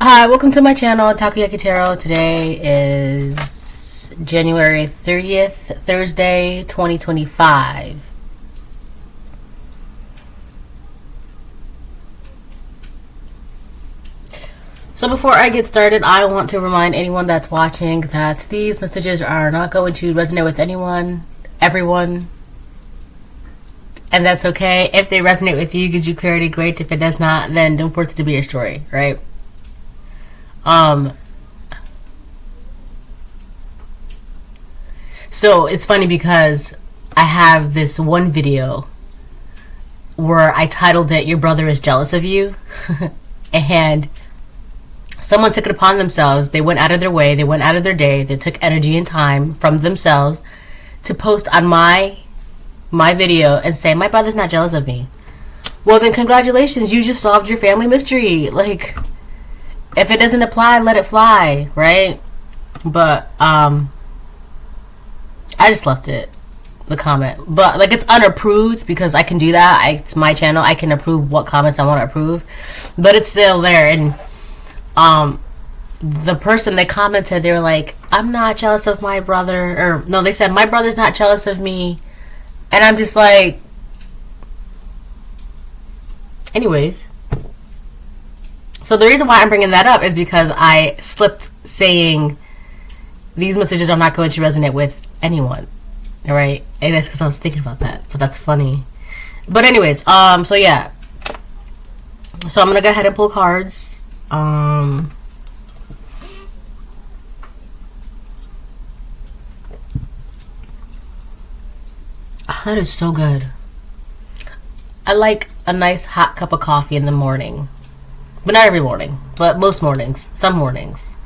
Hi, welcome to my channel, Takoyaki Tarot. Today is January 30th, Thursday, 2025. So before I get started, I want to remind anyone that's watching that these messages are not going to resonate with everyone, and that's okay. If they resonate with you, gives you clarity, great. If it does not, then don't force it to be your story, right? So it's funny because I have this one video where I titled it, "Your brother is jealous of you." And someone took it upon themselves. They went out of their way, they went out of their day, they took energy and time from themselves to post on my video and say, "My brother's not jealous of me." Well, then congratulations, you just solved your family mystery. Like, if it doesn't apply, let it fly, right? But I just left it, the comment. But like, it's unapproved because I can do that. It's my channel. I can approve what comments I want to approve, but it's still there. And the person that commented, they were like, "I'm not jealous of my brother," or no, they said, "My brother's not jealous of me," and I'm just like, anyways. So the reason why I'm bringing that up is because I slipped saying these messages are not going to resonate with anyone. All right, and it's because I was thinking about that, but that's funny. But anyways, so yeah, so I'm gonna go ahead and pull cards. That is so good. I like a nice hot cup of coffee in the morning. But not every morning, but most mornings, some mornings.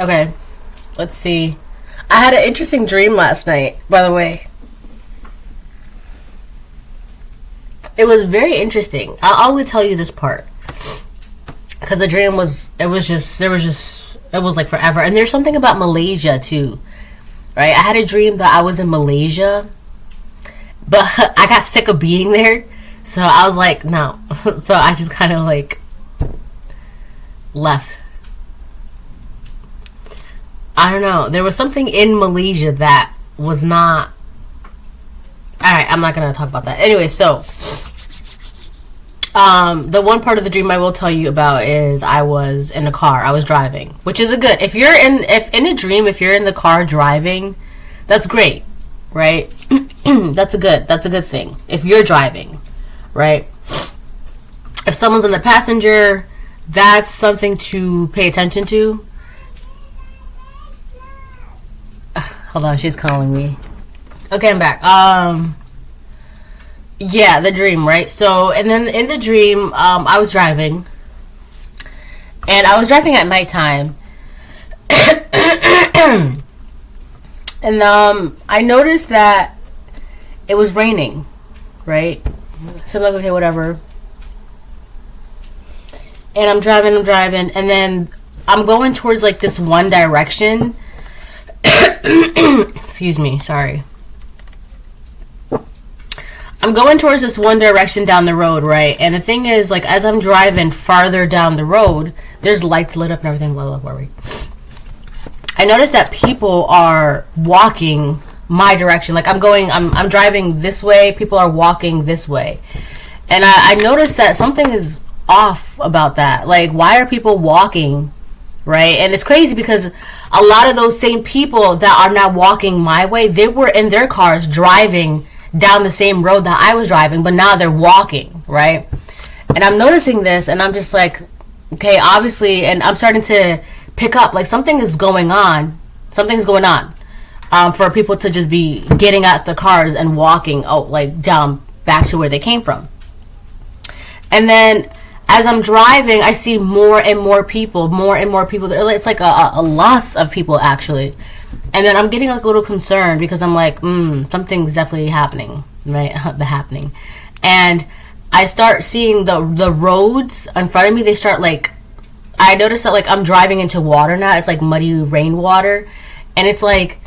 Okay, let's see. I had an interesting dream last night, by the way. It was very interesting. I'll only tell you this part, because the dream was, it was like forever. And there's something about Malaysia too, right? I had a dream that I was in Malaysia, but I got sick of being there, so I was like, no. So I just kind of like left. I don't know, there was something in Malaysia that was not, alright, I'm not gonna talk about that. Anyway, so the one part of the dream I will tell you about is I was in a car. I was driving, which is a good. If in a dream, if you're in the car driving, that's great, right? That's a good thing. If you're driving, right? If someone's in the passenger, that's something to pay attention to. Hold on, she's calling me. Okay, I'm back. Yeah, the dream, right? So, and then in the dream, I was driving, and I was driving at nighttime, and I noticed that it was raining, right? So I'm like, okay, whatever. And I'm driving, and then I'm going towards like this one direction. Excuse me, sorry. I'm going towards this one direction down the road, right? And the thing is, like, as I'm driving farther down the road, there's lights lit up and everything, blah, blah, blah, blah. I noticed that people are walking my direction. Like, I'm driving this way, people are walking this way. And I noticed that something is off about that. Like, why are people walking, right? And it's crazy because a lot of those same people that are now walking my way, they were in their cars driving down the same road that I was driving, but now they're walking, right? And I'm noticing this, and I'm just like, okay, obviously, and I'm starting to pick up, like, something's going on, for people to just be getting out the cars and walking, like, down back to where they came from. And then as I'm driving, I see more and more people. It's like a lots of people, actually. And then I'm getting like a little concerned because I'm like, something's definitely happening, right? happening. And I start seeing the roads in front of me. They start like, I noticed that like I'm driving into water now. It's like muddy rainwater. And it's like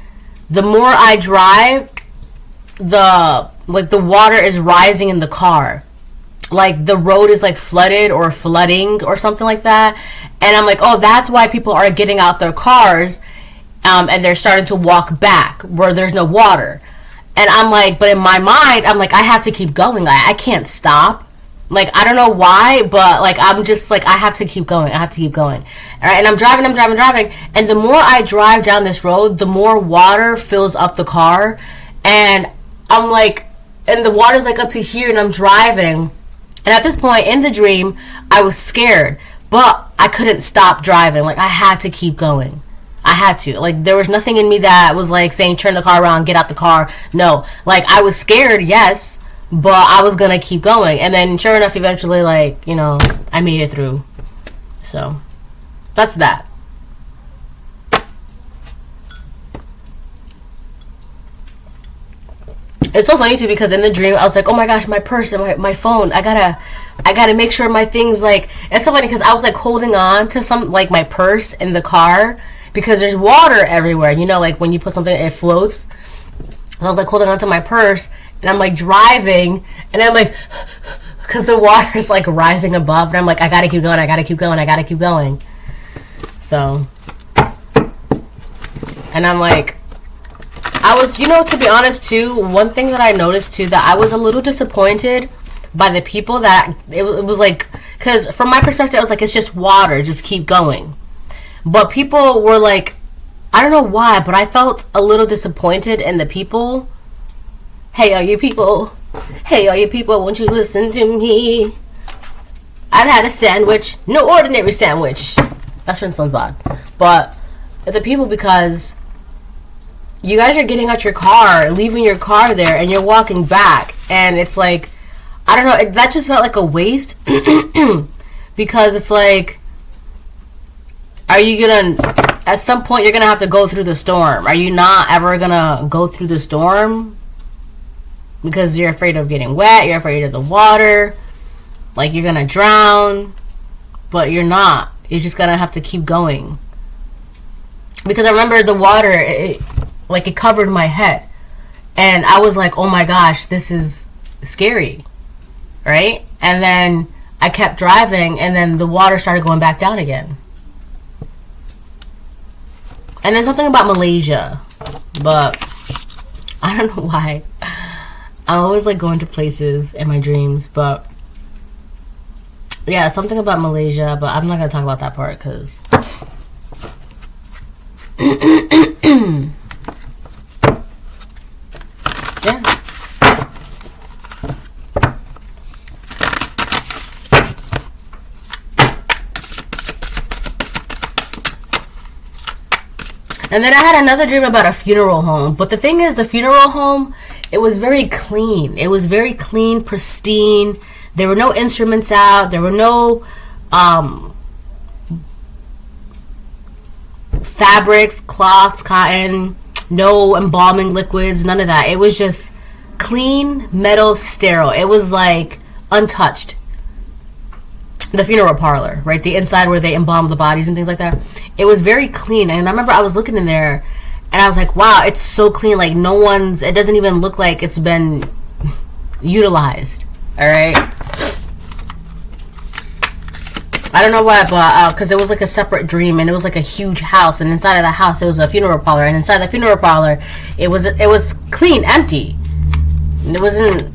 the more I drive, the water is rising in the car. Like the road is like flooded or flooding or something like that. And I'm like, oh, that's why people are getting out their cars and they're starting to walk back where there's no water. And I'm like, but in my mind, I'm like, I have to keep going. I can't stop. Like, I don't know why, but like, I'm just like, I have to keep going. I have to keep going. All right. And I'm driving. And the more I drive down this road, the more water fills up the car. And I'm like, and the water's like up to here, and I'm driving. And at this point in the dream, I was scared, but I couldn't stop driving. Like, I had to keep going. I had to. Like, there was nothing in me that was like saying, turn the car around, get out the car. No. Like, I was scared, yes, but I was gonna keep going. And then sure enough, eventually, like, you know, I made it through. So that's that. It's so funny too, because in the dream I was like, oh my gosh, my purse and my phone, I gotta make sure my things, like, it's so funny because I was like holding on to some, like, my purse in the car because there's water everywhere, you know, like when you put something, it floats. I was like holding on to my purse, and I'm like driving, and I'm like, because the water is like rising above, and I'm like, I gotta keep going. So, and I'm like, I was, you know, to be honest too, one thing that I noticed too, that I was a little disappointed by the people that, it was like, because from my perspective, I was like, it's just water, just keep going. But people were like, I don't know why, but I felt a little disappointed in the people. Hey, all you people, won't you listen to me? I've had a sandwich, no ordinary sandwich. That's from SpongeBob. But the people, because you guys are getting out your car, leaving your car there, and you're walking back. And it's like, I don't know, that just felt like a waste. Because it's like, are you gonna, at some point, you're gonna have to go through the storm. Are you not ever gonna go through the storm? Because you're afraid of getting wet, you're afraid of the water, like you're gonna drown. But you're not. You're just gonna have to keep going. Because I remember the water, it covered my head, and I was like, oh my gosh, this is scary, right? And then I kept driving, and then the water started going back down again. And then something about Malaysia, but I don't know why. I always like going to places in my dreams, but yeah, something about Malaysia, but I'm not gonna talk about that part because yeah. And then I had another dream about a funeral home. But the thing is, the funeral home, it was very clean. It was very clean, pristine. There were no instruments out. There were no fabrics, cloths, cotton, no embalming liquids, none of that. It was just clean, metal, sterile. It was like untouched. The funeral parlor, right? The inside where they embalm the bodies and things like that. It was very clean. And I remember I was looking in there and I was like, wow, it's so clean. Like it doesn't even look like it's been utilized. All right. I don't know why, but because it was like a separate dream, and it was like a huge house, and inside of the house it was a funeral parlor, and inside the funeral parlor it was clean, empty. It wasn't.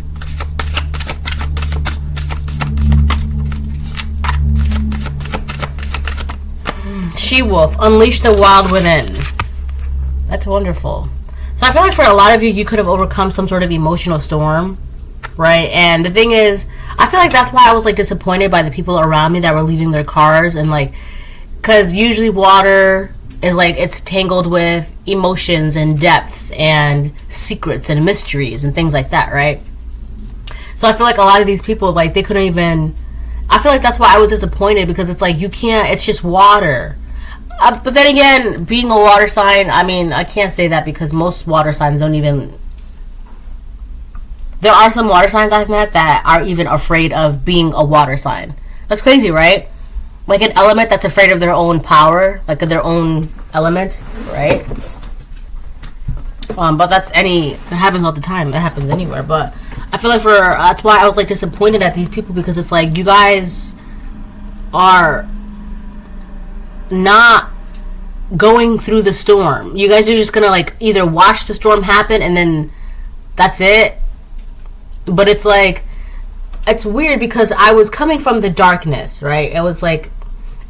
She-wolf, unleash the wild within. That's wonderful. So I feel like for a lot of you, you could have overcome some sort of emotional storm, right? And the thing is, I feel like that's why I was like disappointed by the people around me that were leaving their cars, and like, because usually water is like, it's tangled with emotions and depths and secrets and mysteries and things like that, right? So I feel like a lot of these people, like, they couldn't even, I feel like that's why I was disappointed, because it's like, you can't, it's just water. But then again, being a water sign, I mean, I can't say that because most water signs don't even, there are some water signs I've met that are even afraid of being a water sign. That's crazy, right? Like an element that's afraid of their own power, like their own element, right? But that happens all the time. It happens anywhere. But I feel like that's why I was like disappointed at these people, because it's like, you guys are not going through the storm. You guys are just gonna like either watch the storm happen and then that's it. But it's like, it's weird because I was coming from the darkness, right? It was like,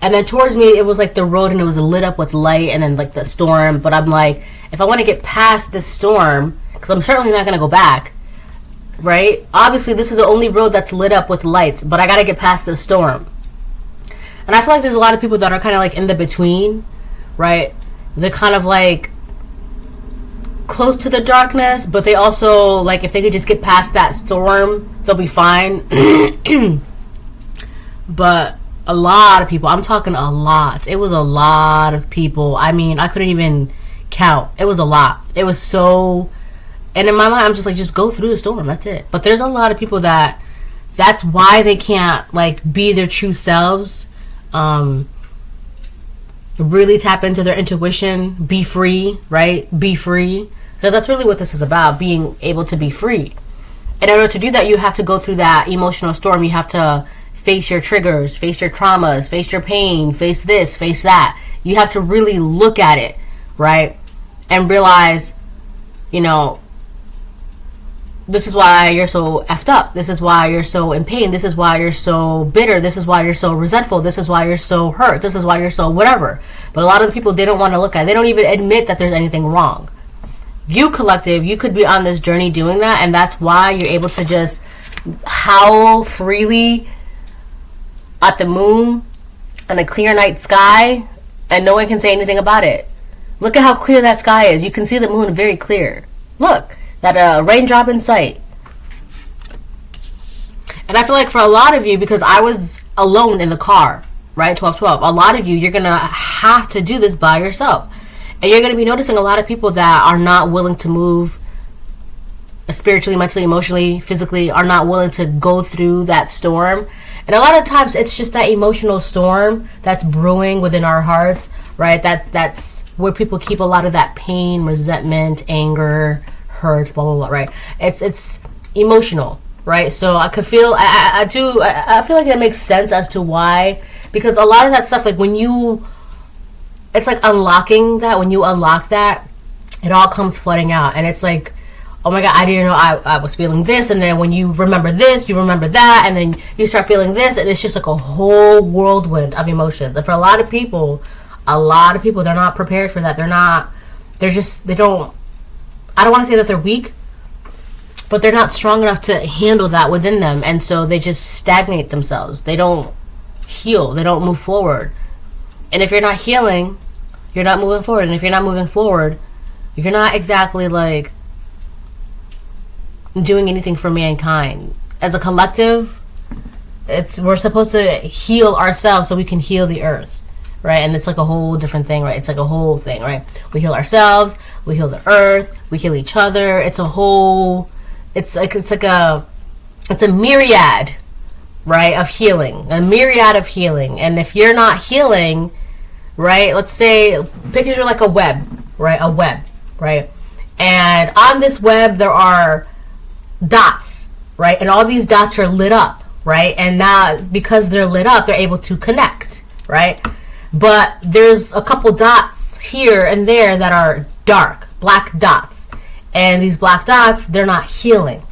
and then towards me it was like the road and it was lit up with light, and then like the storm. But I'm like, if I want to get past this storm, because I'm certainly not gonna go back, right? Obviously this is the only road that's lit up with lights, but I gotta get past the storm. And I feel like there's a lot of people that are kind of like in the between, right? They're kind of like close to the darkness, but they also, like, if they could just get past that storm, they'll be fine. But a lot of people, I'm talking a lot. It was a lot of people. I mean, I couldn't even count. It was a lot. It was so, and in my mind, I'm just like, just go through the storm. That's it. But there's a lot of people that's why they can't, like, be their true selves. Really tap into their intuition, be free, right? Be free. Because that's really what this is about, being able to be free. And in order to do that, you have to go through that emotional storm. You have to face your triggers, face your traumas, face your pain, face this, face that. You have to really look at it, right? And realize, you know, this is why you're so effed up. This is why you're so in pain. This is why you're so bitter. This is why you're so resentful. This is why you're so hurt. This is why you're so whatever. But a lot of the people, they don't want to look at it. They don't even admit that there's anything wrong. You, collective, you could be on this journey doing that, and that's why you're able to just howl freely at the moon and a clear night sky, and no one can say anything about it. Look at how clear that sky is. You can see the moon very clear. Look. That raindrop in sight. And I feel like for a lot of you, because I was alone in the car, right, 12-12, a lot of you, you're going to have to do this by yourself. And you're going to be noticing a lot of people that are not willing to move spiritually, mentally, emotionally, physically, are not willing to go through that storm. And a lot of times it's just that emotional storm that's brewing within our hearts, right? That's where people keep a lot of that pain, resentment, anger, hurt, blah blah blah, right? It's emotional, right? So I could feel, I feel like it makes sense as to why, because a lot of that stuff, like when you, it's like unlocking that. When you unlock that, it all comes flooding out, and it's like, oh my god, I didn't know I was feeling this, and then when you remember this, you remember that, and then you start feeling this, and it's just like a whole whirlwind of emotions. And for a lot of people, they're not prepared for that. They don't. I don't want to say that they're weak, but they're not strong enough to handle that within them. And so they just stagnate themselves. They don't heal. They don't move forward. And if you're not healing, you're not moving forward. And if you're not moving forward, you're not exactly like doing anything for mankind. As a collective, we're supposed to heal ourselves so we can heal the earth. Right? And it's like a whole different thing, right? It's like a whole thing, right? We heal ourselves, we heal the earth, we heal each other. It's a whole, it's a myriad, right, of healing. A myriad of healing. And if you're not healing, right, let's say, picture like a web, right? A web, right? And on this web there are dots, right? And all these dots are lit up, right? And now because they're lit up, they're able to connect, right? But there's a couple dots here and there that are dark, black dots. And these black dots, they're not healing.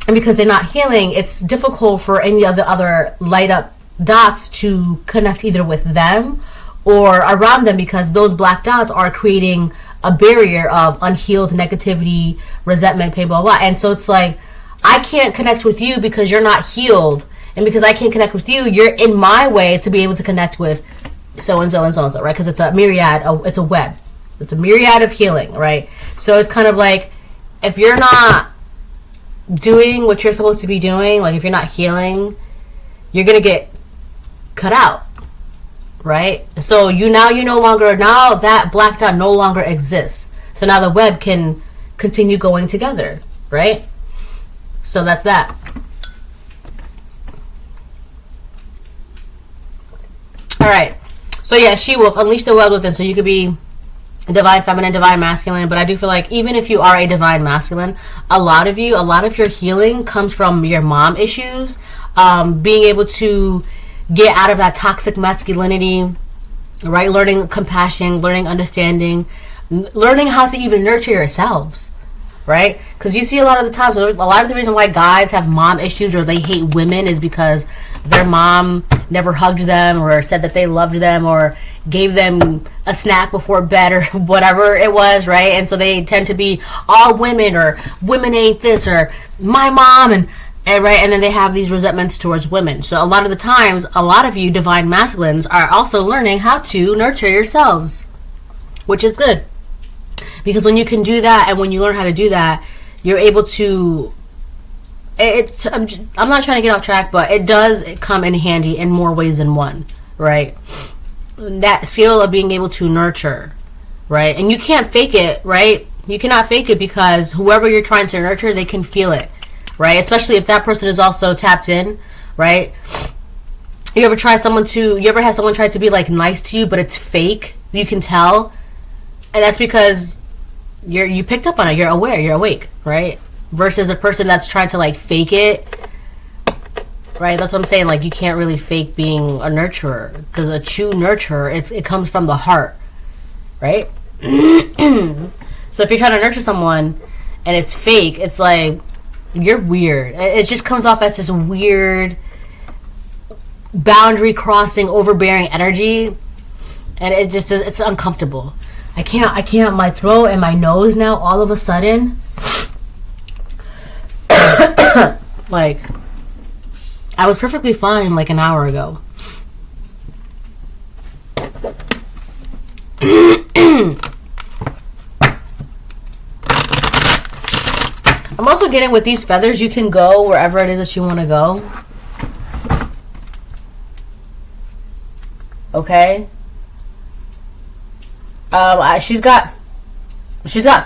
And because they're not healing, it's difficult for any of the other light up dots to connect either with them or around them, because those black dots are creating a barrier of unhealed negativity, resentment, pain, blah, blah. And so it's like, I can't connect with you because you're not healed. And because I can't connect with you, you're in my way to be able to connect with so-and-so and so-and-so, right? Because it's a myriad, it's a web. It's a myriad of healing, right? So it's kind of like, if you're not doing what you're supposed to be doing, like if you're not healing, you're going to get cut out, right? So now that black dot no longer exists. So now the web can continue going together, right? So that's that. All right. So yeah, She-Wolf, unleash the wild within, so you could be divine feminine, divine masculine, but I do feel like even if you are a divine masculine, a lot of your healing comes from your mom issues, being able to get out of that toxic masculinity, right? Learning compassion, learning understanding, learning how to even nurture yourselves, right? Because you see a lot of the times, a lot of the reason why guys have mom issues or they hate women is because their mom never hugged them or said that they loved them or gave them a snack before bed or whatever it was, right? And so they tend to be all women or women ain't this or my mom and right, and then they have these resentments towards women. So a lot of the times, a lot of you divine masculines are also learning how to nurture yourselves, which is good. Because when you can do that and when you learn how to do that, you're able to... I'm not trying to get off track, but it does come in handy in more ways than one, right? That skill of being able to nurture, right? And you can't fake it, right? You cannot fake it because whoever you're trying to nurture, they can feel it, right? Especially if that person is also tapped in, right? You ever had someone try to be like nice to you, but it's fake? You can tell, and that's because you picked up on it. You're aware. You're awake, right? Versus a person that's trying to like fake it, right? That's what I'm saying. Like you can't really fake being a nurturer because a true nurturer, it comes from the heart, right? So if you're trying to nurture someone and it's fake, it's like you're weird. It just comes off as this weird boundary crossing, overbearing energy, and it's uncomfortable. I can't. My throat and my nose now all of a sudden. Like, I was perfectly fine like an hour ago. I'm also getting with these feathers, you can go wherever it is that you want to go. Okay? She's got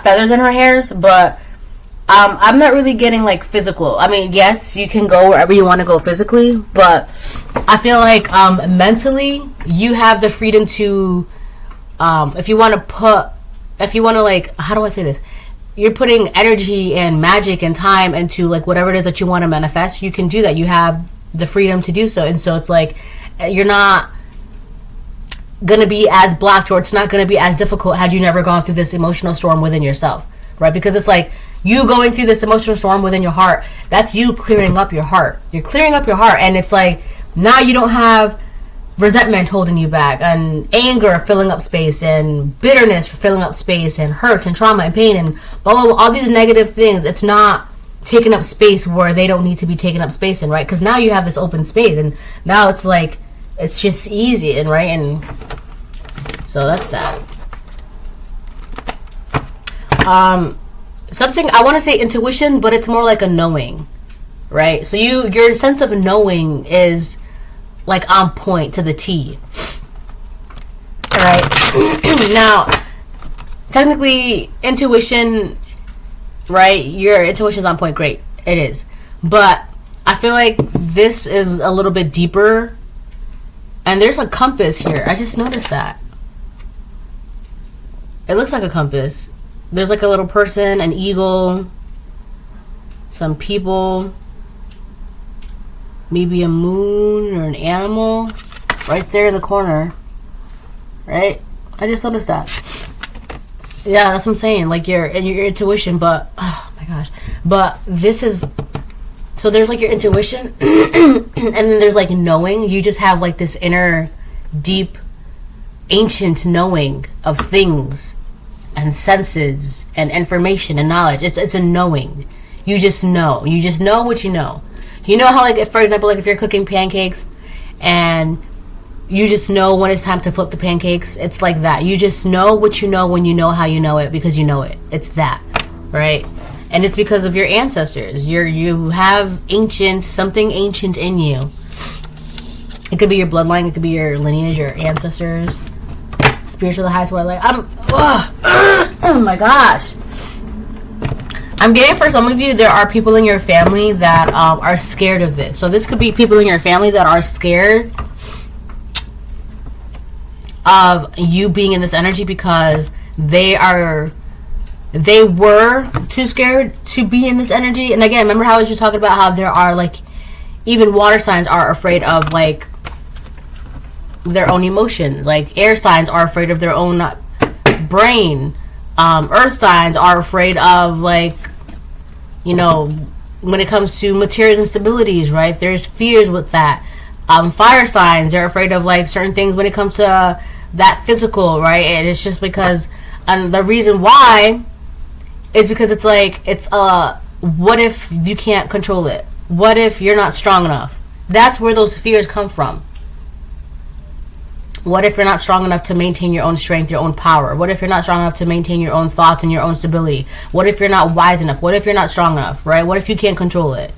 feathers in her hairs, but I'm not really getting like physical. I mean, yes, you can go wherever you want to go physically, but I feel like mentally you have the freedom to if you want to like, how do I say this? You're putting energy and magic and time into like whatever it is that you want to manifest. You can do that. You have the freedom to do so, and so it's like you're not gonna be as blocked, or it's not gonna be as difficult had you never gone through this emotional storm within yourself, right? Because it's like you going through this emotional storm within your heart, that's you clearing up your heart. You're clearing up your heart, and it's like now you don't have resentment holding you back, and anger filling up space, and bitterness filling up space, and hurt and trauma and pain and blah blah blah, all these negative things. It's not taking up space where they don't need to be taking up space in, right? Because now you have this open space, and now it's like it's just easy, and right, and so that's that. Something I want to say intuition, but it's more like a knowing, right? So your sense of knowing is like on point to the T. All right. Now, technically, intuition, right? Your intuition's on point. Great, it is. But I feel like this is a little bit deeper. And there's a compass here. I just noticed that. It looks like a compass. There's like a little person, an eagle, some people, maybe a moon or an animal right there in the corner. Right? I just noticed that. Yeah, that's what I'm saying. Like your intuition, but oh my gosh. But this is, so there's like your intuition and then there's like knowing. You just have like this inner deep ancient knowing of things and senses and information and knowledge. It's a knowing. You just know. You just know what you know. You know how, like, if, for example, like if you're cooking pancakes and you just know when it's time to flip the pancakes, it's like that. You just know what you know when you know how you know it, because you know it. It's that, right? And it's because of your ancestors. You have something ancient in you. It could be your bloodline. It could be your lineage, your ancestors. Spirits of the highest way. Like, oh my gosh. I'm getting, for some of you, there are people in your family that are scared of this. So this could be people in your family that are scared of you being in this energy because they were too scared to be in this energy. And again, remember how I was just talking about how there are like, even water signs are afraid of like their own emotions. Like air signs are afraid of their own brain. Earth signs are afraid of like, you know, when it comes to materials and stabilities, right? There's fears with that. Fire signs are afraid of like certain things when it comes to that physical, right? And it's just because, and the reason why is because it's like, what if you can't control it? What if you're not strong enough? That's where those fears come from. What if you're not strong enough to maintain your own strength, your own power? What if you're not strong enough to maintain your own thoughts and your own stability? What if you're not wise enough? What if you're not strong enough, right? What if you can't control it?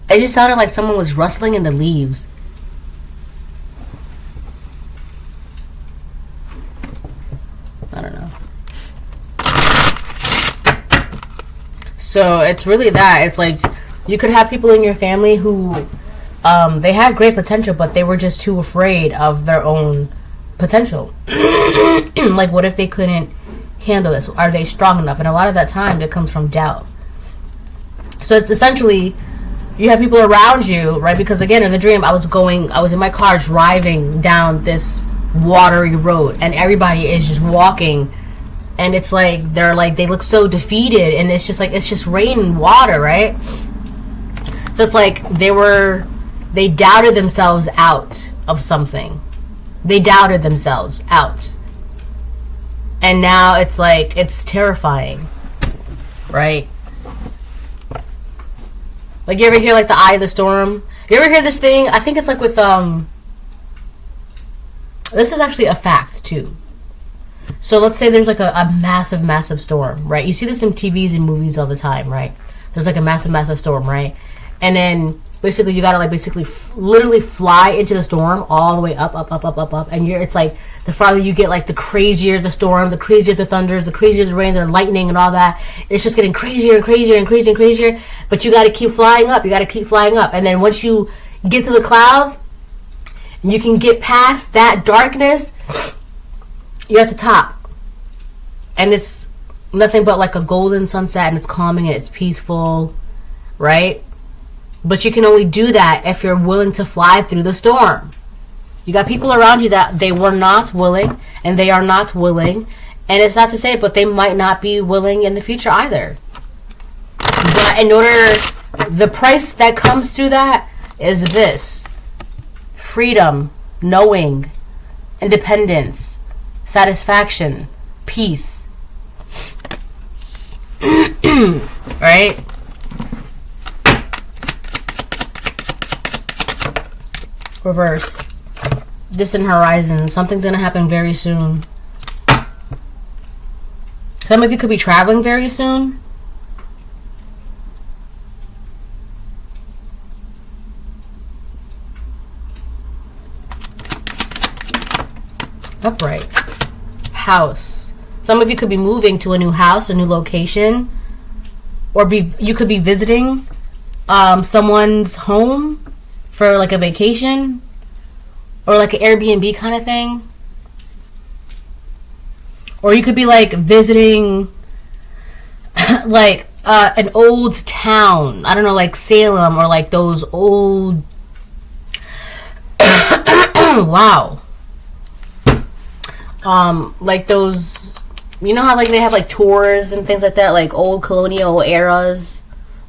It just sounded like someone was rustling in the leaves. I don't know. So it's really that. It's like you could have people in your family who they had great potential, but they were just too afraid of their own potential. Like, what if they couldn't handle this? Are they strong enough? And a lot of that time, it comes from doubt. So it's essentially, you have people around you, right? Because again, in the dream, I was in my car driving down this watery road, and everybody is just walking, and it's like they look so defeated, and it's just rain and water, right? So it's like they doubted themselves out of something. They doubted themselves out, and now it's like, it's terrifying, right? Like, you ever hear like the eye of the storm? You ever hear this thing? I think it's like with this is actually a fact too. So let's say there's like a massive storm, right? You see this in TVs and movies all the time, right? There's like a massive storm, right? And then basically you gotta like literally fly into the storm all the way up, and it's like the farther you get, like the crazier the storm, the crazier the thunder, the crazier the rain, the lightning and all that. It's just getting crazier and crazier and crazier and crazier. But you gotta keep flying up. And then once you get to the clouds, and you can get past that darkness, you're at the top. And it's nothing but like a golden sunset, and it's calming and it's peaceful, right? But you can only do that if you're willing to fly through the storm. You got people around you that they were not willing, and they are not willing. And it's not to say it, but they might not be willing in the future either. But the price that comes through that is this: freedom, knowing, independence, satisfaction, peace. Right? Reverse. Distant horizon. Something's gonna happen very soon. Some of you could be traveling very soon. Upright. House. Some of you could be moving to a new house, a new location, or you could be visiting someone's home for like a vacation, or like an Airbnb kind of thing. Or you could be like visiting like an old town. I don't know, like Salem, or like those old wow. Like those, you know how like they have like tours and things like that, like old colonial eras.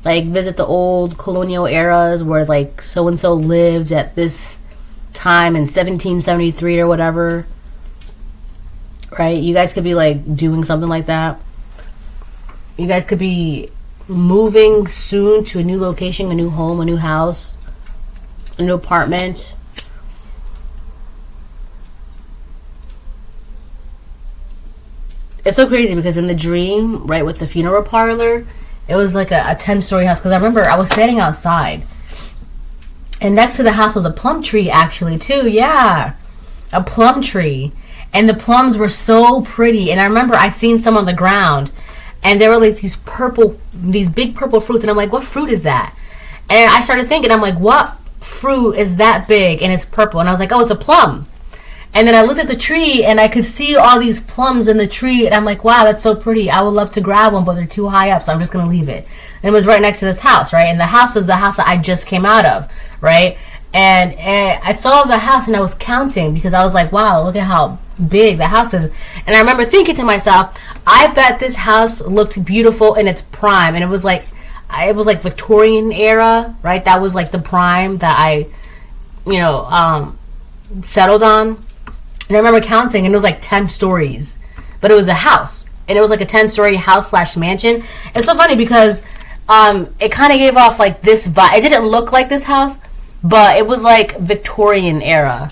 Like visit the old colonial eras where like so and so lived at this time in 1773 or whatever. Right? You guys could be like doing something like that. You guys could be moving soon to a new location, a new home, a new house, a new apartment. It's so crazy because in the dream, right, with the funeral parlor, it was like a 10-story house. Because I remember I was standing outside, and next to the house was a plum tree, actually, too. Yeah, a plum tree. And the plums were so pretty. And I remember I seen some on the ground, and they were like these big purple fruits. And I'm like, what fruit is that? And I started thinking, I'm like, what fruit is that big and it's purple? And I was like, oh, it's a plum. And then I looked at the tree and I could see all these plums in the tree. And I'm like, wow, that's so pretty. I would love to grab one, but they're too high up. So I'm just going to leave it. And it was right next to this house, right? And the house was the house that I just came out of, right? And I saw the house and I was counting because I was like, wow, look at how big the house is. And I remember thinking to myself, I bet this house looked beautiful in its prime. And it was like Victorian era, right? That was like the prime that I, settled on. And I remember counting, and it was like 10 stories. But it was a house. And it was like a 10-story house / mansion. It's so funny because it kind of gave off like this vibe. It didn't look like this house, but it was like Victorian era,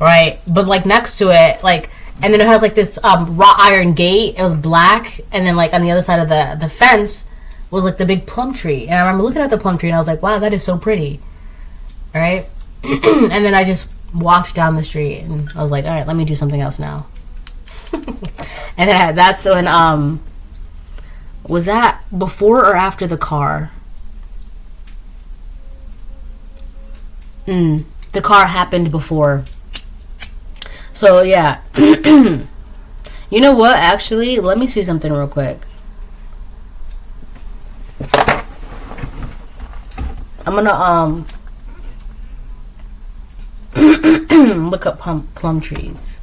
right? But like next to it, like, and then it has like this wrought iron gate. It was black. And then like on the other side of the fence was like the big plum tree. And I remember looking at the plum tree, and I was like, wow, that is so pretty. All right? And then I just walked down the street, and I was like, all right, let me do something else now. And then that's when was that before or after the car? The car happened before. So yeah. You know what, actually, let me see something real quick. I'm gonna look up plum trees.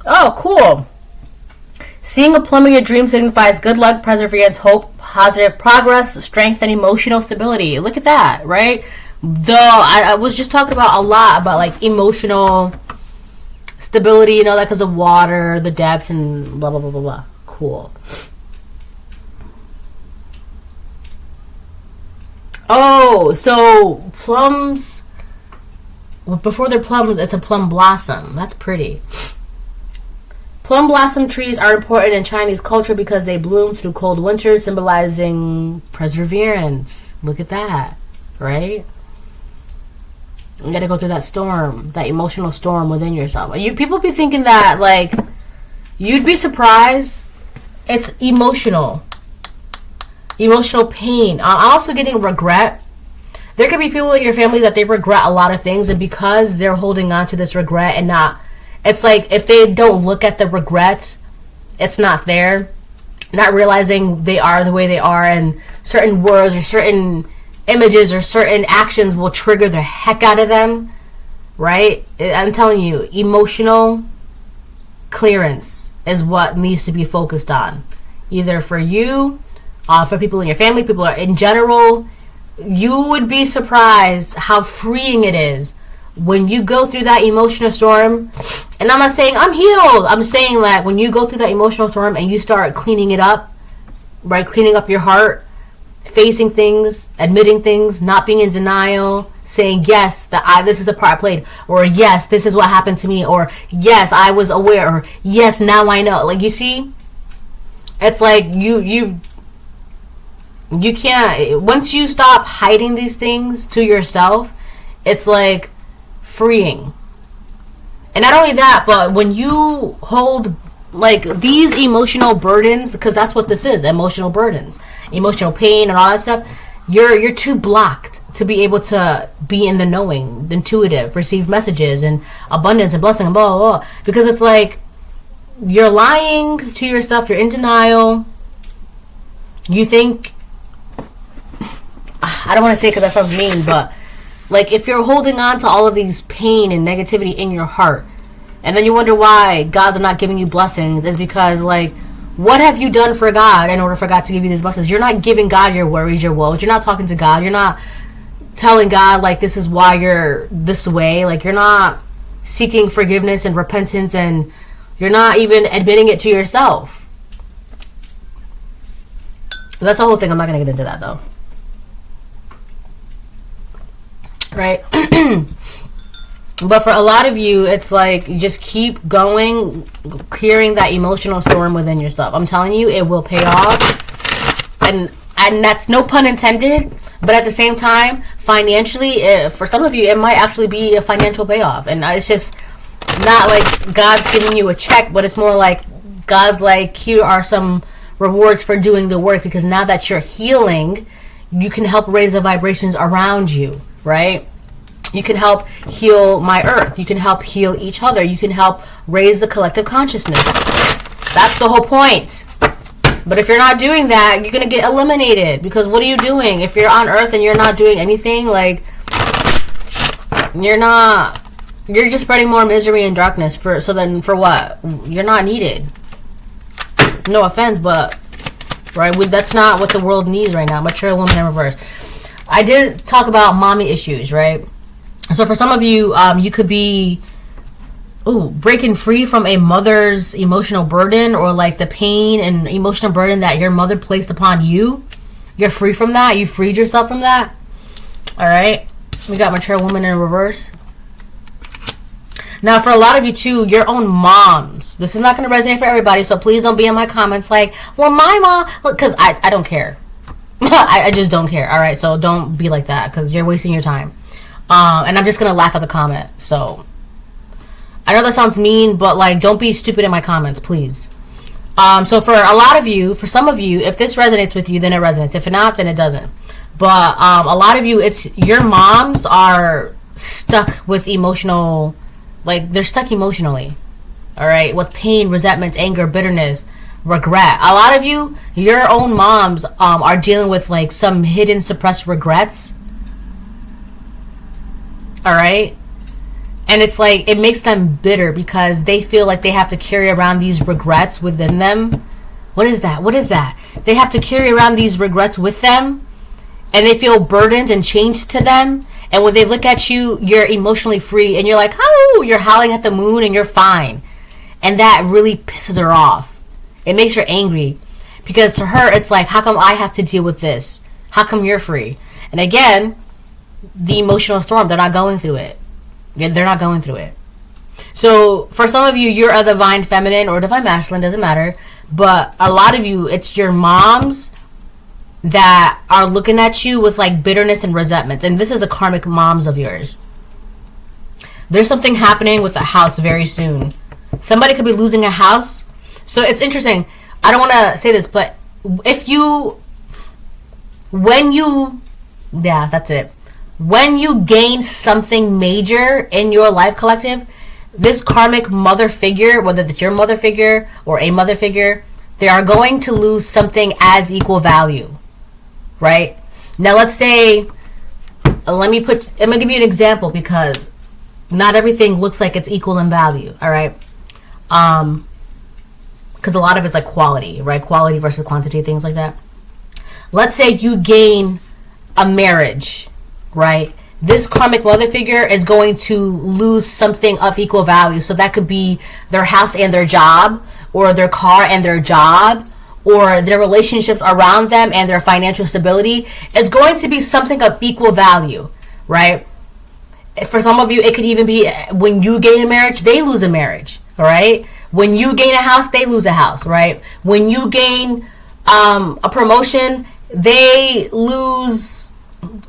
Oh, cool. Seeing a plum in your dream signifies good luck, perseverance, hope, positive progress, strength, and emotional stability. Look at that, right? Though I was just talking about a lot about like emotional stability, you know, that because of water, the depths, and blah, blah, blah, blah, blah. Cool. Oh, so plums, before they're plums, it's a plum blossom. That's pretty. Plum blossom trees are important in Chinese culture because they bloom through cold winters, symbolizing perseverance. Look at that, right? You gotta go through that storm, that emotional storm within yourself. People be thinking that, like, you'd be surprised. It's emotional. Emotional pain. I'm also getting regret. There could be people in your family that they regret a lot of things, and because they're holding on to this regret and not, it's like if they don't look at the regret, it's not there. Not realizing they are the way they are, and certain words or certain images or certain actions will trigger the heck out of them, right? I'm telling you, emotional clearance is what needs to be focused on. Either for you, for people in your family, people in general. You would be surprised how freeing it is when you go through that emotional storm. And I'm not saying I'm healed. I'm saying that when you go through that emotional storm and you start cleaning it up, right? Cleaning up your heart, facing things, admitting things, not being in denial, saying yes, this is the part I played, or yes, this is what happened to me, or yes, I was aware, or yes, now I know. Like, you see, it's like you can't, once you stop hiding these things to yourself, it's like freeing. And not only that, but when you hold like these emotional burdens, because that's what this is, emotional burdens, emotional pain and all that stuff, you're too blocked to be able to be in the knowing, the intuitive, receive messages and abundance and blessing and blah, blah, blah. Because it's like you're lying to yourself, you're in denial. You think, I don't want to say it because that sounds mean, but like if you're holding on to all of these pain and negativity in your heart, and then you wonder why God's not giving you blessings, is because, like, what have you done for God in order for God to give you these blessings? You're not giving God your worries, your woes. You're not talking to God. You're not telling God, like, this is why you're this way. Like, you're not seeking forgiveness and repentance, and you're not even admitting it to yourself. That's the whole thing. I'm not going to get into that, though. Right? But for a lot of you, it's like you just keep going, clearing that emotional storm within yourself. I'm telling you, it will pay off. And that's no pun intended, But at the same time, financially, for some of you, it might actually be a financial payoff. And it's just not like God's giving you a check, but it's more like God's like, here are some rewards for doing the work, because now that you're healing, you can help raise the vibrations around you, right? You can help heal my earth. You can help heal each other. You can help raise the collective consciousness. That's the whole point. But if you're not doing that, you're going to get eliminated. Because what are you doing? If you're on earth and you're not doing anything, like, you're just spreading more misery and darkness. So then for what? You're not needed. No offense, but right, that's not what the world needs right now. Mature woman in reverse. I did talk about mommy issues, right? So for some of you, you could be breaking free from a mother's emotional burden, or like the pain and emotional burden that your mother placed upon you. You're free from that. You freed yourself from that. All right. We got mature woman in reverse. Now, for a lot of you, too, your own moms. This is not going to resonate for everybody, so please don't be in my comments like, well, my mom... Because I don't care. I just don't care, all right? So don't be like that, because you're wasting your time. And I'm just going to laugh at the comment. So I know that sounds mean, but, like, don't be stupid in my comments, please. So for a lot of you, for some of you, if this resonates with you, then it resonates. If not, then it doesn't. But a lot of you, it's your moms are stuck with emotional... Like, they're stuck emotionally, all right, with pain, resentment, anger, bitterness, regret. A lot of you, your own moms are dealing with, like, some hidden, suppressed regrets, all right? And it's like, it makes them bitter because they feel like they have to carry around these regrets within them. What is that? What is that? They have to carry around these regrets with them, and they feel burdened and chained to them. And when they look at you, you're emotionally free, and you're like, oh, you're howling at the moon, and you're fine. And that really pisses her off. It makes her angry. Because to her, it's like, how come I have to deal with this? How come you're free? And again, the emotional storm, they're not going through it. They're not going through it. So for some of you, you're a divine feminine or divine masculine, doesn't matter. But a lot of you, it's your moms that are looking at you with like bitterness and resentment. And this is a karmic moms of yours. There's something happening with the house very soon. Somebody could be losing a house. So it's interesting. I don't want to say this, but when you gain something major in your life collective, this karmic mother figure, whether it's your mother figure or a mother figure, they are going to lose something as equal value. Right? Now let's say, I'm going to give you an example because not everything looks like it's equal in value. All right? Because a lot of it's like quality, right? Quality versus quantity, things like that. Let's say you gain a marriage, right? This karmic mother figure is going to lose something of equal value. So that could be their house and their job, or their car and their job, or their relationships around them and their financial stability. It's going to be something of equal value, right? For some of you, it could even be when you gain a marriage, they lose a marriage, all right? When you gain a house, they lose a house, right? When you gain a promotion, they're going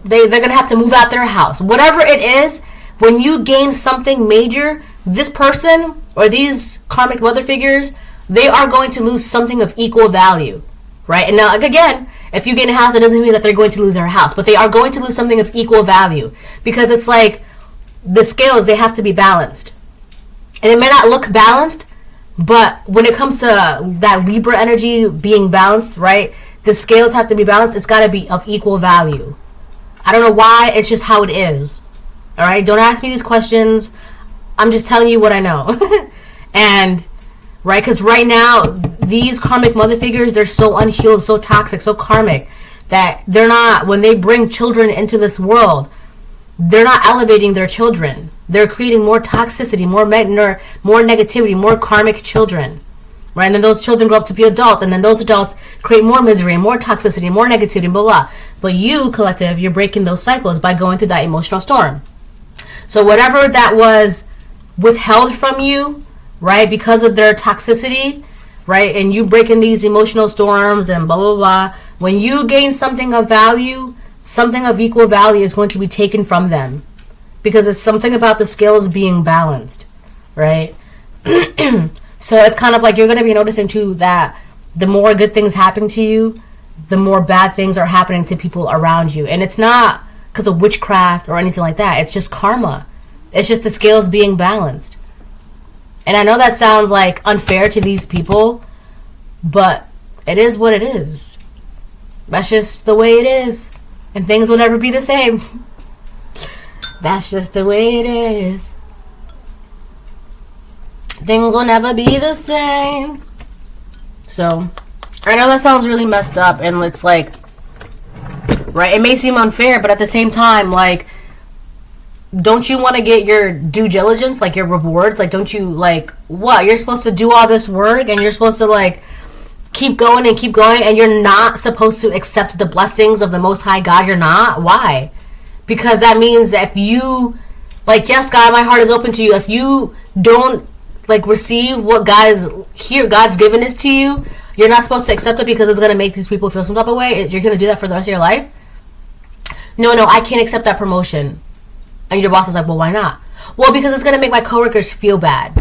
to have to move out their house. Whatever it is, when you gain something major, this person or these karmic mother figures, they are going to lose something of equal value, right? And now, like, again, if you gain a house, it doesn't mean that they're going to lose their house, but they are going to lose something of equal value, because it's like the scales, they have to be balanced. And it may not look balanced, but when it comes to that Libra energy being balanced, right, the scales have to be balanced. It's got to be of equal value. I don't know why, it's just how it is. All right, don't ask me these questions. I'm just telling you what I know. And right, because right now, these karmic mother figures, they're so unhealed, so toxic, so karmic, that they're not, when they bring children into this world, they're not elevating their children. They're creating more toxicity, more negativity, more karmic children. Right? And then those children grow up to be adults, and then those adults create more misery, more toxicity, more negativity, blah, blah. But you, collective, you're breaking those cycles by going through that emotional storm. So whatever that was withheld from you, right, because of their toxicity, right, and you breaking these emotional storms and blah, blah, blah, when you gain something of value, something of equal value is going to be taken from them. Because it's something about the scales being balanced, right? So it's kind of like you're going to be noticing too that the more good things happen to you, the more bad things are happening to people around you. And it's not because of witchcraft or anything like that. It's just karma. It's just the scales being balanced. And I know that sounds like unfair to these people, but it is what it is. That's just the way it is. And things will never be the same. That's just the way it is. Things will never be the same. So, I know that sounds really messed up, and it's like, right, it may seem unfair, but at the same time, like, don't you want to get your due diligence, like your rewards? Like, don't you, like, what? You're supposed to do all this work, and you're supposed to, like, keep going, and you're not supposed to accept the blessings of the Most High God? You're not? Why? Because that means that if you, like, yes, God, my heart is open to you. If you don't, like, receive what God's given this to you, you're not supposed to accept it because it's going to make these people feel some type of way. You're going to do that for the rest of your life? No, I can't accept that promotion. And your boss is like, well, why not? Well, because it's going to make my coworkers feel bad.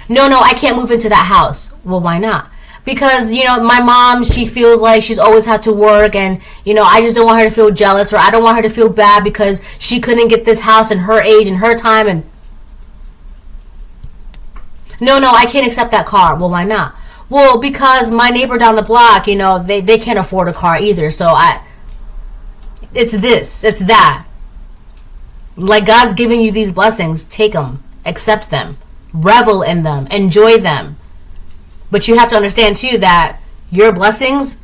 No, I can't move into that house. Well, why not? Because, my mom, she feels like she's always had to work, and, I just don't want her to feel jealous, or I don't want her to feel bad because she couldn't get this house in her age and her time, and no, I can't accept that car. Well, why not? Well, because my neighbor down the block, they can't afford a car either, so it's this, it's that. Like, God's giving you these blessings, take them, accept them, revel in them, enjoy them. But you have to understand, too, that your blessings,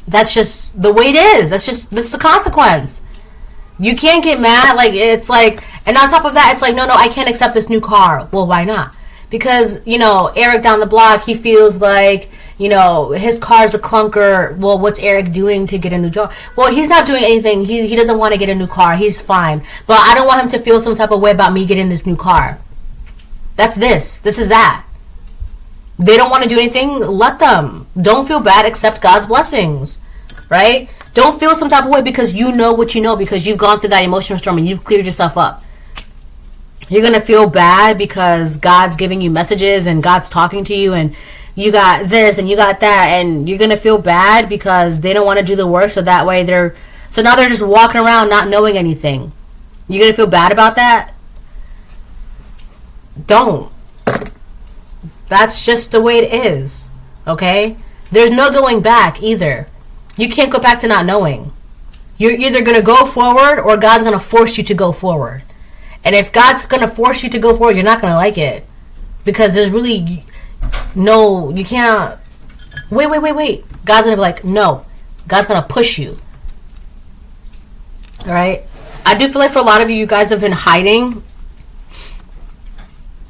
that's just the way it is. This is the consequence. You can't get mad. Like, it's like, and on top of that, it's like, no, I can't accept this new car. Well, why not? Because, Eric down the block, he feels like, his car's a clunker. Well, what's Eric doing to get a new job? Well, he's not doing anything. He doesn't want to get a new car. He's fine. But I don't want him to feel some type of way about me getting this new car. That's this. This is that. They don't want to do anything, let them. Don't feel bad, accept God's blessings, right? Don't feel some type of way because you know what you know, because you've gone through that emotional storm and you've cleared yourself up. You're going to feel bad because God's giving you messages and God's talking to you and you got this and you got that, and you're going to feel bad because they don't want to do the work, so that way now they're just walking around not knowing anything. You're going to feel bad about that? Don't. That's just the way it is, okay? There's no going back either. You can't go back to not knowing. You're either going to go forward or God's going to force you to go forward. And if God's going to force you to go forward, you're not going to like it. Because there's really no, you can't. Wait. God's going to be like, no. God's going to push you. All right? I do feel like for a lot of you guys have been hiding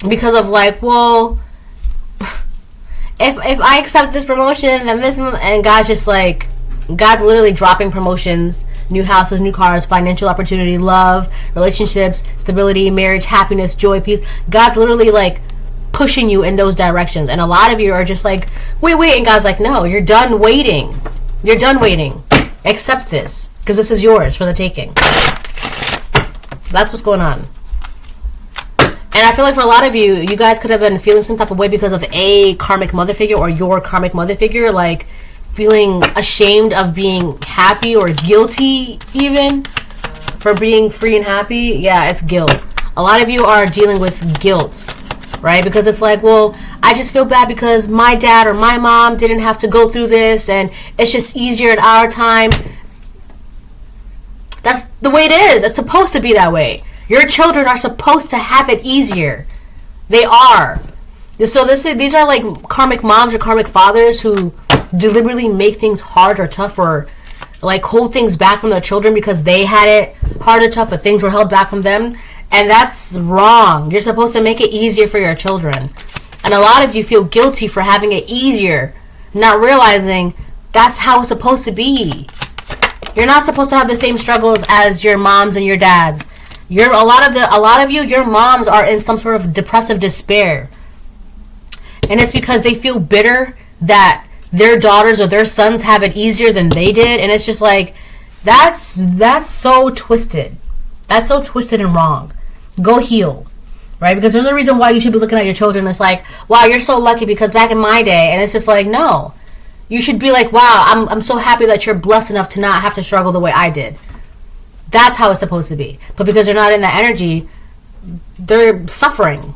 because of like, well, if I accept this promotion and this, and God's just like, God's literally dropping promotions, new houses, new cars, financial opportunity, love, relationships, stability, marriage, happiness, joy, peace. God's literally like pushing you in those directions. And a lot of you are just like, wait. And God's like, no, you're done waiting. You're done waiting. Accept this because this is yours for the taking. That's what's going on. And I feel like for a lot of you, you guys could have been feeling some type of way because of a karmic mother figure or your karmic mother figure, like feeling ashamed of being happy or guilty even for being free and happy. Yeah, it's guilt. A lot of you are dealing with guilt, right? Because it's like, well, I just feel bad because my dad or my mom didn't have to go through this and it's just easier at our time. That's the way it is. It's supposed to be that way. Your children are supposed to have it easier. They are. So these are like karmic moms or karmic fathers who deliberately make things hard or tough or like hold things back from their children because they had it hard or tough or things were held back from them. And that's wrong. You're supposed to make it easier for your children. And a lot of you feel guilty for having it easier, not realizing that's how it's supposed to be. You're not supposed to have the same struggles as your moms and your dads. A lot of you, your moms are in some sort of depressive despair. And it's because they feel bitter that their daughters or their sons have it easier than they did. And it's just like, That's so twisted. That's so twisted and wrong. Go heal. Right? Because there's no reason why you should be looking at your children. It's like, wow, you're so lucky because back in my day, and it's just like, no. You should be like, wow, I'm so happy that you're blessed enough to not have to struggle the way I did. That's how it's supposed to be. But because they're not in that energy, they're suffering.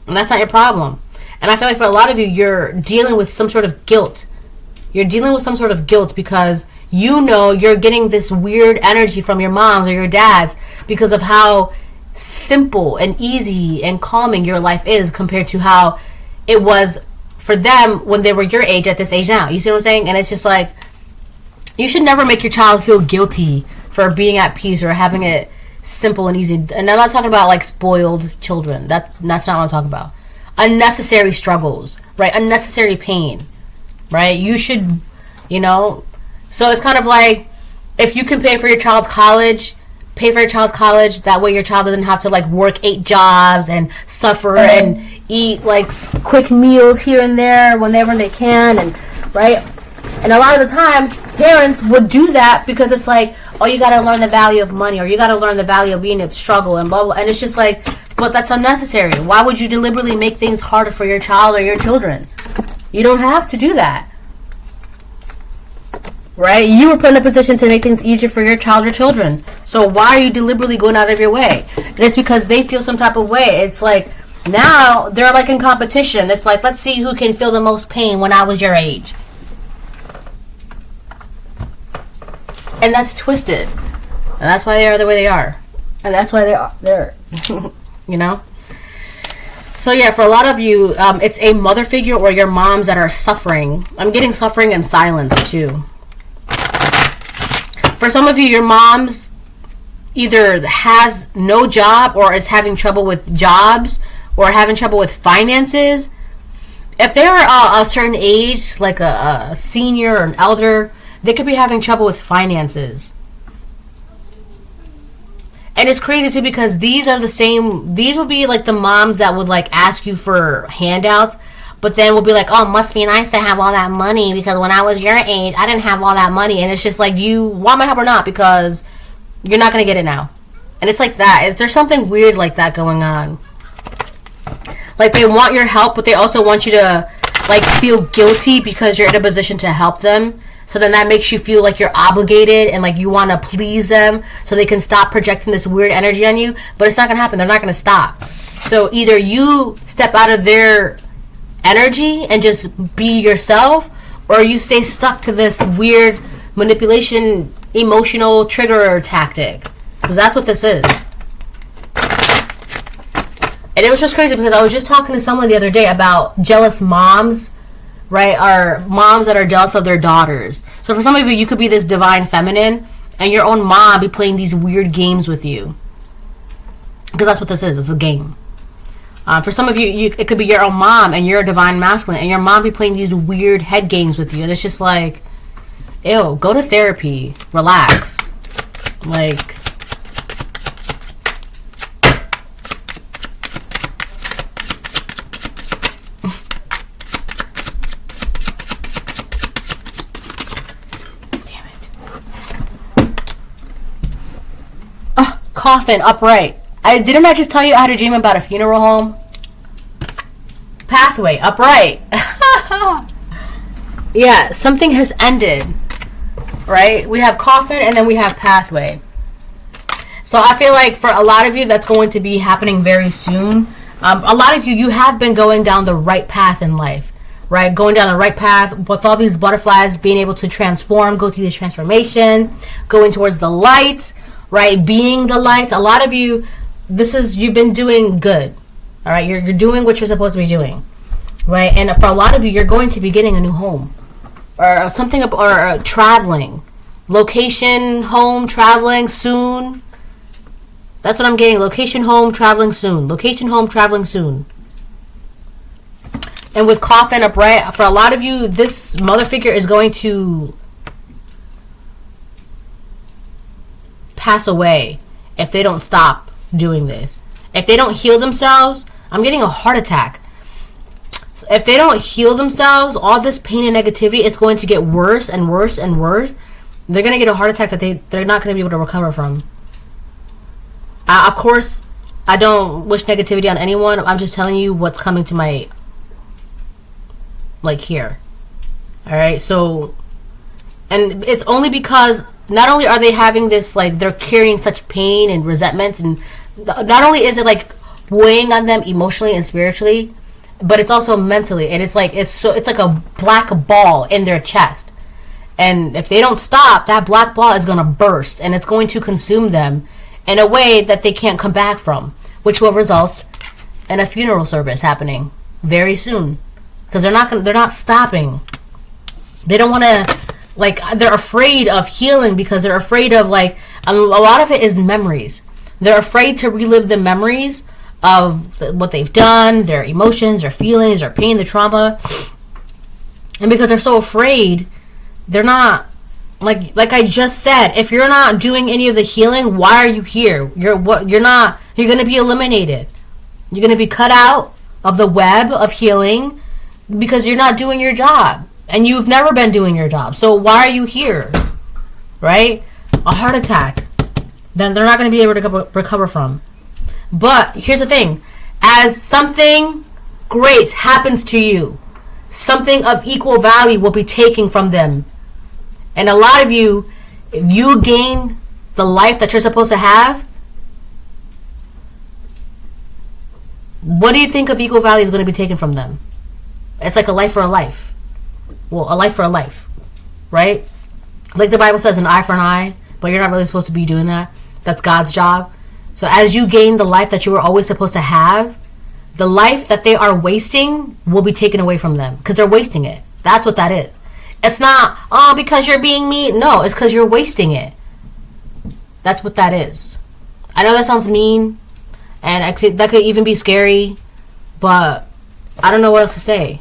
And that's not your problem. And I feel like for a lot of you, you're dealing with some sort of guilt. You're dealing with some sort of guilt because you know you're getting this weird energy from your moms or your dads because of how simple and easy and calming your life is compared to how it was for them when they were your age at this age now. You see what I'm saying? And it's just like, you should never make your child feel guilty for being at peace or having it simple and easy. And I'm not talking about like spoiled children. That's not what I'm talking about. Unnecessary struggles, right? Unnecessary pain, right? You should, so it's kind of like, if you can pay for your child's college, pay for your child's college. That way your child doesn't have to like work 8 jobs and suffer and eat like quick meals here and there whenever they can, and right. And a lot of the times parents would do that because it's like, oh, you got to learn the value of money, or you got to learn the value of being a struggle and blah blah. And it's just like, but that's unnecessary. Why would you deliberately make things harder for your child or your children? You don't have to do that. Right? You were put in a position to make things easier for your child or children. So why are you deliberately going out of your way? And it's because they feel some type of way. It's like, now they're like in competition. It's like, let's see who can feel the most pain when I was your age. And that's twisted. And that's why they are the way they are. And that's why they're So yeah, for a lot of you, it's a mother figure or your moms that are suffering. I'm getting suffering and silence too. For some of you, your mom's either has no job or is having trouble with jobs or having trouble with finances. If they're a certain age, like a senior or an elder, they could be having trouble with finances. And it's crazy too because these would be like the moms that would like ask you for handouts, but then will be like, oh, must be nice to have all that money because when I was your age, I didn't have all that money. And it's just like, do you want my help or not? Because you're not going to get it now. And it's like that. There's something weird like that going on. Like they want your help, but they also want you to like feel guilty because you're in a position to help them. So then that makes you feel like you're obligated and like you want to please them so they can stop projecting this weird energy on you. But it's not going to happen. They're not going to stop. So either you step out of their energy and just be yourself, or you stay stuck to this weird manipulation, emotional trigger tactic. Because that's what this is. And it was just crazy because I was just talking to someone the other day about jealous moms, right? Are moms that are jealous of their daughters. So for some of you, you could be this divine feminine and your own mom be playing these weird games with you. Because that's what this is. It's a game. For some of you, it could be your own mom and you're a divine masculine and your mom be playing these weird head games with you. And it's just like, ew, go to therapy. Relax. Like, coffin upright. Didn't I just tell you I had a dream about a funeral home? Pathway upright. Yeah, something has ended. Right? We have coffin and then we have pathway. So I feel like for a lot of you that's going to be happening very soon. A lot of you have been going down the right path in life. Right? Going down the right path with all these butterflies, being able to transform, go through this transformation, going towards the light. Right, being the light. A lot of you, you've been doing good. All right, you're doing what you're supposed to be doing, right? And for a lot of you, you're going to be getting a new home, or something, or traveling, location, home, traveling soon. That's what I'm getting. Location, home, traveling soon. Location, home, traveling soon. And with coffin upright, for a lot of you, this mother figure is going to pass away if they don't stop doing this. If they don't heal themselves, I'm getting a heart attack. So if they don't heal themselves, all this pain and negativity is going to get worse and worse and worse. they're going to get a heart attack that they're not going to be able to recover from. Of course, I don't wish negativity on anyone. I'm just telling you what's coming to my, like, here. Alright, so, and it's only because not only are they having this, like, they're carrying such pain and resentment, and not only is it, like, weighing on them emotionally and spiritually, but it's also mentally, and it's like a black ball in their chest. And if they don't stop, that black ball is going to burst, and it's going to consume them in a way that they can't come back from, which will result in a funeral service happening very soon, because they're not stopping. They don't want to, like, they're afraid of healing because they're afraid of, like, a lot of it is memories. They're afraid to relive the memories of what they've done, their emotions, their feelings, their pain, their trauma. And because they're so afraid, they're not, like I just said, if you're not doing any of the healing, why are you here? You're going to be eliminated. You're going to be cut out of the web of healing because you're not doing your job. And you've never been doing your job. So why are you here? Right? A heart attack. Then they're not going to be able to recover from. But here's the thing. As something great happens to you, something of equal value will be taken from them. And a lot of you, if you gain the life that you're supposed to have, what do you think of equal value is going to be taken from them? It's like a life for a life. Well, a life for a life, right? Like the Bible says, an eye for an eye, but you're not really supposed to be doing that. That's God's job. So as you gain the life that you were always supposed to have, the life that they are wasting will be taken away from them because they're wasting it. That's what that is. It's not, because you're being mean. No, it's because you're wasting it. That's what that is. I know that sounds mean, and that could even be scary, but I don't know what else to say.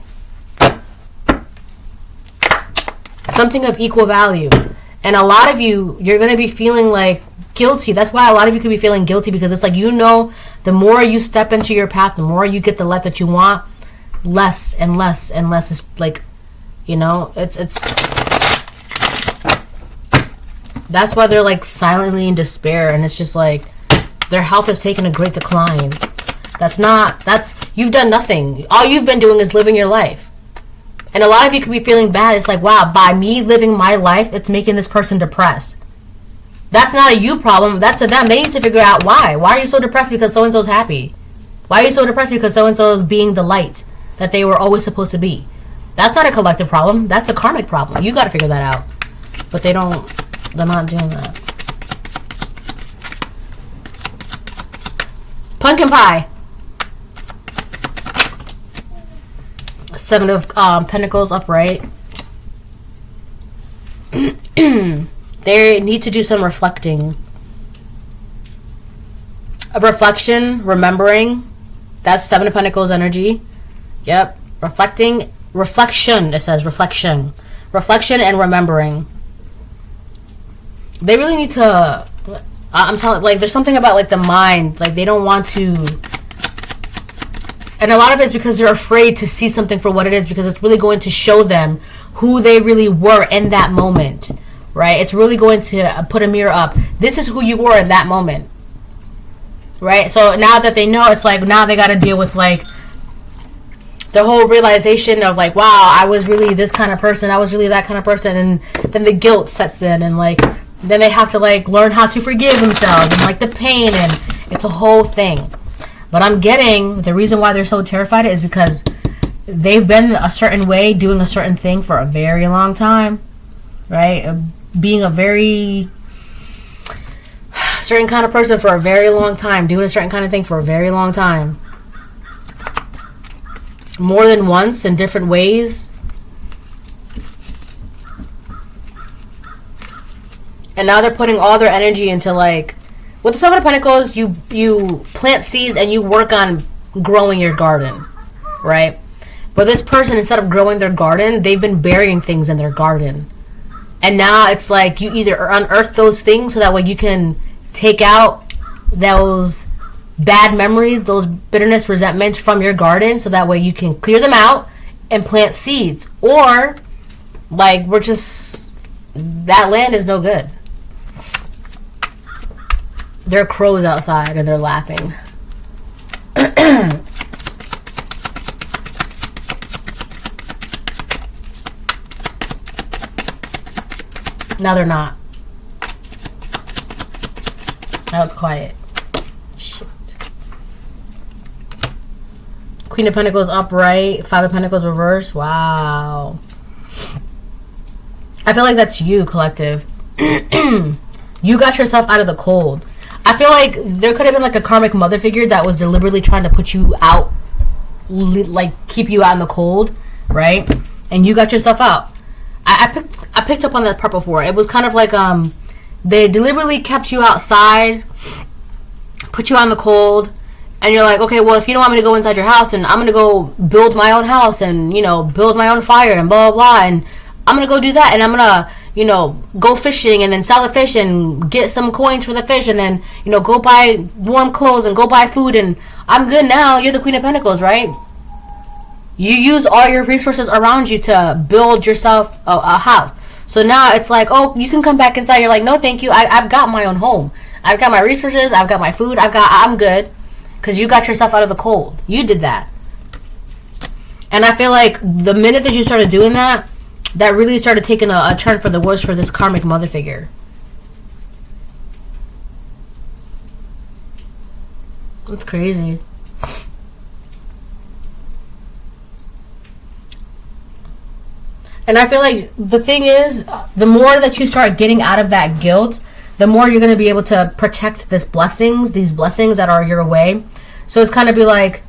Something of equal value. And a lot of you, you're going to be feeling like guilty. That's why a lot of you could be feeling guilty, because it's like, the more you step into your path, the more you get the life that you want, less and less and less is like, it's that's why they're like silently in despair, and it's just like their health is taking a great decline. You've done nothing. All you've been doing is living your life. And a lot of you could be feeling bad. It's like, wow, by me living my life, it's making this person depressed. That's not a you problem. That's a them. They need to figure out why. Why are you so depressed because so-and-so's happy? Why are you so depressed because so-and-so is being the light that they were always supposed to be? That's not a collective problem. That's a karmic problem. You got to figure that out. But they're not doing that. Pumpkin pie. Seven of Pentacles upright. They need to do some reflecting. A reflection, remembering. That's Seven of Pentacles energy. Yep. Reflecting. Reflection. It says reflection. Reflection and remembering. They really need to... I'm telling, like, there's something about, like, the mind. Like, they don't want to... And a lot of it is because they're afraid to see something for what it is, because it's really going to show them who they really were in that moment, right? It's really going to put a mirror up. This is who you were in that moment, right? So now that they know, it's like now they got to deal with like the whole realization of like, wow, I was really this kind of person, I was really that kind of person, and then the guilt sets in, and like then they have to like learn how to forgive themselves, and like the pain, and it's a whole thing. But I'm getting the reason why they're so terrified is because they've been a certain way, doing a certain thing for a very long time, right? Being a very certain kind of person for a very long time, doing a certain kind of thing for a very long time. More than once in different ways. And now they're putting all their energy into like, with the Seven of Pentacles, you plant seeds and you work on growing your garden, right? But this person, instead of growing their garden, they've been burying things in their garden. And now it's like you either unearth those things so that way you can take out those bad memories, those bitterness, resentments from your garden, so that way you can clear them out and plant seeds. Or, like, we're just that land is no good. There are crows outside and they're laughing. Now they're not. Now it's quiet. Shit. Queen of Pentacles upright. Five of Pentacles reverse. Wow. I feel like that's you, collective. You got yourself out of the cold. I feel like there could have been like a karmic mother figure that was deliberately trying to put you out, like keep you out in the cold, right? And you got yourself out. I picked up on that part before. It was kind of like they deliberately kept you outside, put you out in the cold, and you're like, okay, well, if you don't want me to go inside your house, and I'm gonna go build my own house and, you know, build my own fire and blah blah blah, and I'm gonna go do that, and I'm gonna, you know, go fishing and then sell the fish and get some coins for the fish, and then, you know, go buy warm clothes and go buy food, and I'm good now. You're the Queen of Pentacles, right? You use all your resources around you to build yourself a house. So now it's like, oh, you can come back inside. You're like, no, thank you. I've got my own home. I've got my resources. I've got my food. I'm good. Because you got yourself out of the cold. You did that. And I feel like the minute that you started doing that, that really started taking a turn for the worse for this karmic mother figure. That's crazy. And I feel like the thing is, the more that you start getting out of that guilt, the more you're going to be able to protect these blessings that are your way. So it's kind of be like,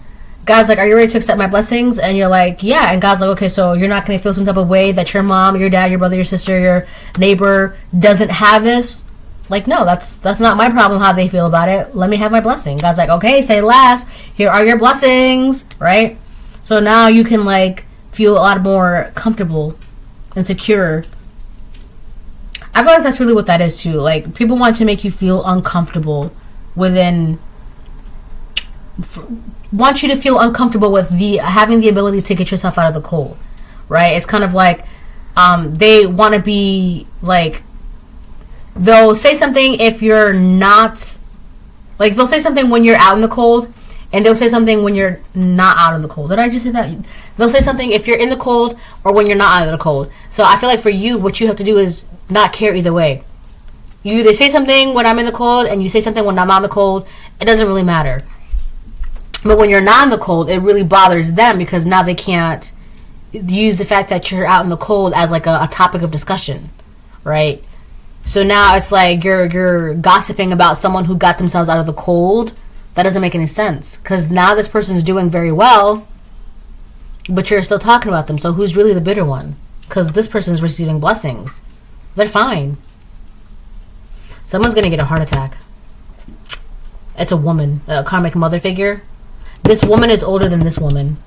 God's like, are you ready to accept my blessings? And you're like, yeah. And God's like, okay, so you're not going to feel some type of way that your mom, your dad, your brother, your sister, your neighbor doesn't have this? Like, no, that's not my problem how they feel about it. Let me have my blessing. God's like, okay, say less. Here are your blessings, right? So now you can, like, feel a lot more comfortable and secure. I feel like that's really what that is too. Like, people want to make you feel uncomfortable want you to feel uncomfortable with having the ability to get yourself out of the cold, right? It's kind of like they want to be like, they'll say something if you're not, like, they'll say something when you're out in the cold, and they'll say something when you're not out in the cold. Did I just say that? They'll say something if you're in the cold or when you're not out of the cold. So I feel like for you, what you have to do is not care either way. You either say something when I'm in the cold and you say something when I'm out in the cold. It doesn't really matter. But when you're not in the cold, it really bothers them because now they can't use the fact that you're out in the cold as like a topic of discussion, right? So now it's like you're gossiping about someone who got themselves out of the cold. That doesn't make any sense because now this person's doing very well, but you're still talking about them. So who's really the bitter one? Because this person's receiving blessings. They're fine. Someone's going to get a heart attack. It's a woman, a karmic mother figure. This woman is older than this woman.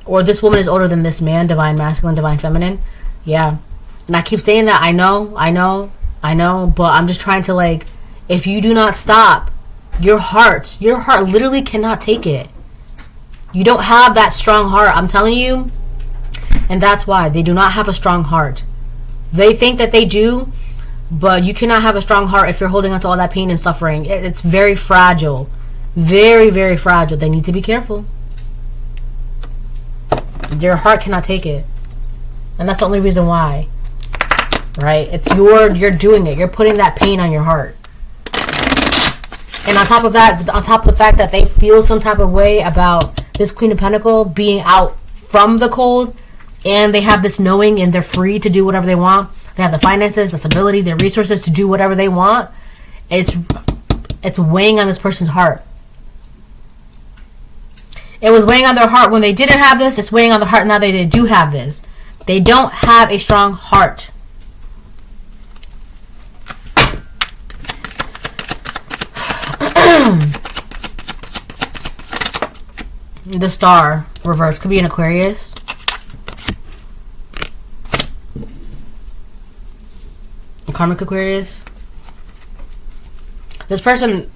Or this woman is older than this man, divine masculine, divine feminine. Yeah. And I keep saying that. I know. But I'm just trying to, like, if you do not stop, your heart literally cannot take it. You don't have that strong heart, I'm telling you. And that's why they do not have a strong heart. They think that they do, but you cannot have a strong heart if you're holding on to all that pain and suffering. It's very fragile. Very, very fragile. They need to be careful. Your heart cannot take it. And that's the only reason why. Right? You're doing it. You're putting that pain on your heart. And on top of that, on top of the fact that they feel some type of way about this Queen of Pentacles being out from the cold, and they have this knowing and they're free to do whatever they want. They have the finances, the stability, the resources to do whatever they want. It's weighing on this person's heart. It was weighing on their heart when they didn't have this. It's weighing on their heart now that they do have this. They don't have a strong heart. The Star reverse could be an Aquarius. A karmic Aquarius. This person,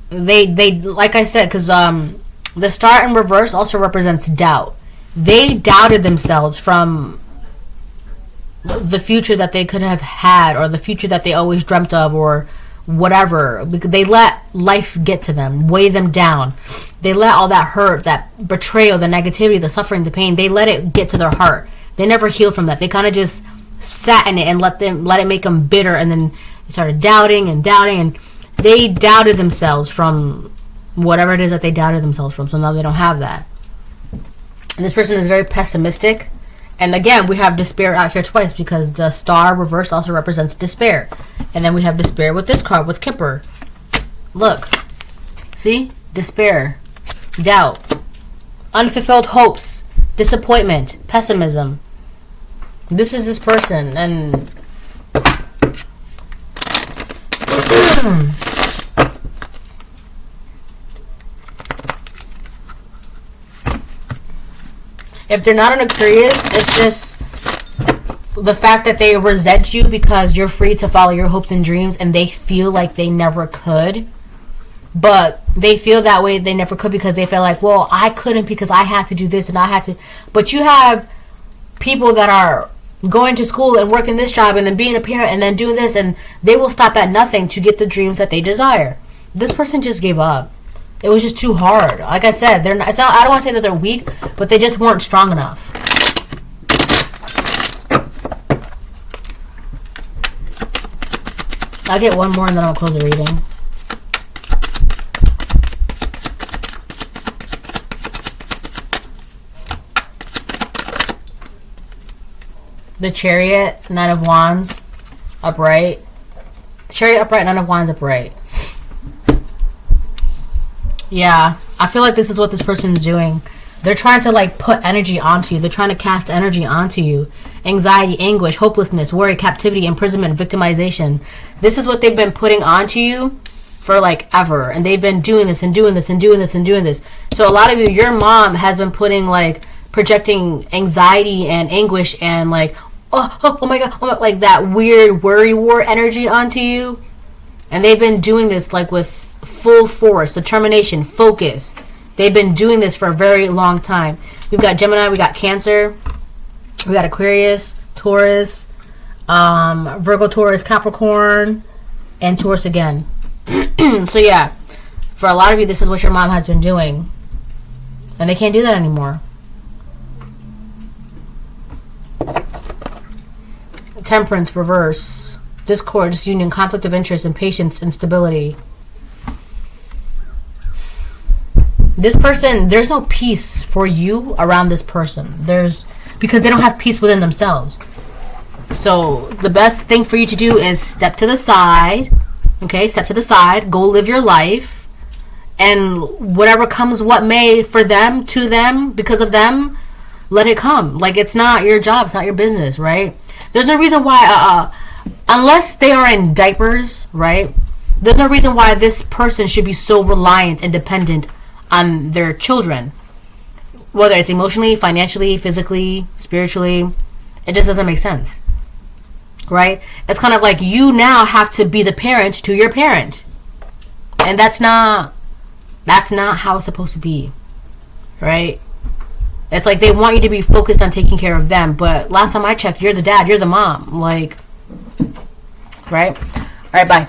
they like I said, because the Star in reverse also represents doubt. They doubted themselves from the future that they could have had, or the future that they always dreamt of, or whatever. They let life get to them, weigh them down. They let all that hurt, that betrayal, the negativity, the suffering, the pain, they let it get to their heart. They never healed from that. They kind of just sat in it and let it make them bitter, and then they started doubting, and they doubted themselves from whatever it is that they doubted themselves from. So now they don't have that. And this person is very pessimistic. And again, we have despair out here twice, because the star reverse also represents despair. And then we have despair with this card, with Kipper. Look. See? Despair. Doubt. Unfulfilled hopes. Disappointment. Pessimism. This is this person. And if they're not an Aquarius, it's just the fact that they resent you because you're free to follow your hopes and dreams, and they feel like they never could. But they feel that way, they never could, because they feel like, well, I couldn't because I had to do this and I had to. But you have people that are going to school and working this job and then being a parent and then doing this, and they will stop at nothing to get the dreams that they desire. This person just gave up. It was just too hard. Like I said, they're not, I don't want to say that they're weak, but they just weren't strong enough. I'll get one more and then I'll close the reading. The Chariot, Nine of Wands, upright. Chariot upright, Nine of Wands upright. Yeah, I feel like this is what this person's doing. They're trying to like put energy onto you. They're trying to cast energy onto you. Anxiety, anguish, hopelessness, worry, captivity, imprisonment, victimization. This is what they've been putting onto you for like ever. And they've been doing this and doing this and doing this and doing this. So a lot of you, your mom has been putting like, projecting anxiety and anguish and like, oh my God, like that weird worry war energy onto you. And they've been doing this like with full force, determination, focus. They've been doing this for a very long time. We've got Gemini, we got Cancer, we got Aquarius, Taurus, Virgo, Taurus, Capricorn, and Taurus again. So yeah, for a lot of you, this is what your mom has been doing. And they can't do that anymore. Temperance, reverse. Discord, disunion, conflict of interest, impatience, instability. This person, there's no peace for you around this person. Because they don't have peace within themselves. So the best thing for you to do is step to the side. Okay, step to the side. Go live your life. And whatever comes what may for them, to them, because of them, let it come. Like, it's not your job. It's not your business, right? There's no reason why, unless they are in diapers, right? There's no reason why this person should be so reliant and dependent on their children. Whether it's emotionally, financially, physically, spiritually. It just doesn't make sense. Right? It's kind of like you now have to be the parent to your parent. And that's not how it's supposed to be. Right? It's like they want you to be focused on taking care of them. But last time I checked, you're the dad, you're the mom. Like, right? Alright, bye.